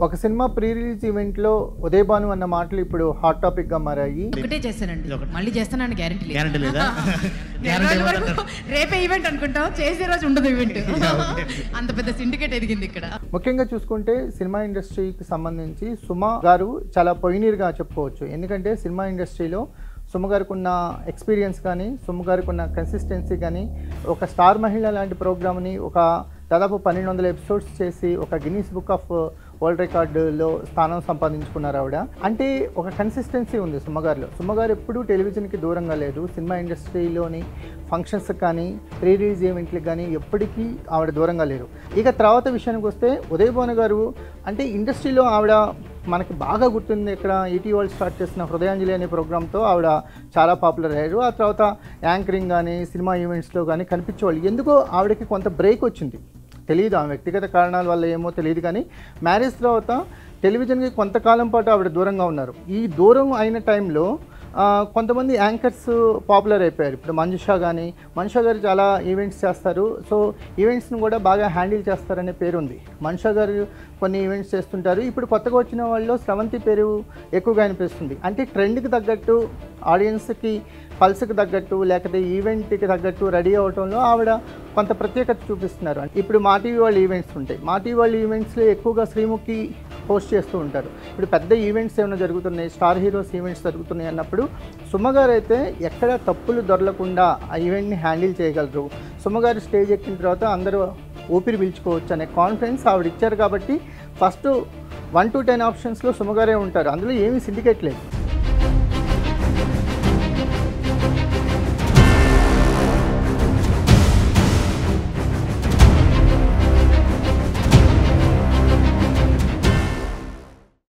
ఒక cinema pre release ఈవెంట్లో ఉదయ్ భాను అన్న మాటలు ఇప్పుడు హాట్ టాపిక్ గా మారాయి. ఒకటే చేస్తానండి, మళ్ళీ చేస్తానని గ్యారెంటీ లేదా? రేపే ఈవెంట్ అనుకుంటాం, చేసే రోజు ఉండదు ఈవెంట్. అంత పెద్ద సిండికేట్ ఎదిగింది ఇక్కడ. ముఖ్యంగా చూసుకుంటే సినిమా ఇండస్ట్రీకి సంబంధించి సుమ గారు చాలా పొయినీర్గా చెప్పుకోవచ్చు. ఎందుకంటే సినిమా ఇండస్ట్రీలో సుమ గారికి ఉన్న ఎక్స్పీరియన్స్ కానీ, సుమ గారికి ఉన్న కన్సిస్టెన్సీ కానీ, ఒక స్టార్ మహిళ లాంటి ప్రోగ్రామ్ని ఒక దాదాపు 1200 ఎపిసోడ్స్ చేసి ఒక గిన్నీస్ బుక్ ఆఫ్ వరల్డ్ రికార్డులో స్థానం సంపాదించుకున్నారు ఆవిడ. అంటే ఒక కన్సిస్టెన్సీ ఉంది సుమ గారిలో. సుమ గారు ఎప్పుడూ టెలివిజన్కి దూరంగా లేదు. సినిమా ఇండస్ట్రీలోని ఫంక్షన్స్ కానీ, ప్రీ రిలీజ్ ఈవెంట్లకు కానీ ఎప్పటికీ ఆవిడ దూరంగా లేరు. ఇక తర్వాత విషయానికి వస్తే ఉదయ్ భాను గారు అంటే ఇండస్ట్రీలో ఆవిడ మనకి బాగా గుర్తుంది. ఇక్కడ ఈటీ వాళ్ళు స్టార్ట్ చేసిన హృదయాంజలి అనే ప్రోగ్రామ్తో ఆవిడ చాలా పాపులర్ అయ్యారు. ఆ తర్వాత యాంకరింగ్ కానీ, సినిమా ఈవెంట్స్లో కానీ కనిపించేవాళ్ళు. ఎందుకో ఆవిడకి కొంత బ్రేక్ వచ్చింది, తెలియదు, ఆమె వ్యక్తిగత కారణాల వల్ల ఏమో తెలియదు. కానీ మ్యారేజ్ తర్వాత టెలివిజన్కి కొంతకాలం పాటు ఆవిడ దూరంగా ఉన్నారు. ఈ దూరం అయిన టైంలో కొంతమంది యాంకర్స్ పాపులర్ అయిపోయారు. ఇప్పుడు మంజుషా గారు చాలా ఈవెంట్స్ చేస్తారు. సో ఈవెంట్స్ని కూడా బాగా హ్యాండిల్ చేస్తారనే పేరు ఉంది. మంజుషా గారు కొన్ని ఈవెంట్స్ చేస్తుంటారు. ఇప్పుడు కొత్తగా వచ్చిన వాళ్ళు స్రవంతి పేరు ఎక్కువగా అనిపిస్తుంది. అంటే ట్రెండ్కి తగ్గట్టు, ఆడియన్స్కి పల్స్కి తగ్గట్టు, లేకపోతే ఈవెంట్కి తగ్గట్టు రెడీ అవడంలో ఆవిడ కొంత ప్రత్యేకత చూపిస్తున్నారు. ఇప్పుడు మా టీవీ వాళ్ళు ఈవెంట్స్ ఉంటాయి. మా టీవీ వాళ్ళు ఈవెంట్స్లో ఎక్కువగా శ్రీముఖి హోస్ట్ చేస్తూ ఉంటారు. ఇప్పుడు పెద్ద ఈవెంట్స్ ఏమైనా జరుగుతున్నాయి, స్టార్ హీరోస్ ఈవెంట్స్ జరుగుతున్నాయి అన్నప్పుడు సుమ గారు అయితే ఎక్కడ తప్పులు దొరలకుండా ఆ ఈవెంట్ని హ్యాండిల్ చేయగలరు. సుమ గారు స్టేజ్ ఎక్కిన తర్వాత అందరూ ఊపిరి పీల్చుకోవచ్చు అనే కాన్ఫిడెన్స్ ఆవిడ ఇచ్చారు. కాబట్టి ఫస్ట్ 1 to 10 ఆప్షన్స్లో సుమ గారే ఉంటారు. అందులో ఏమీ సిండికేట్ లేదు.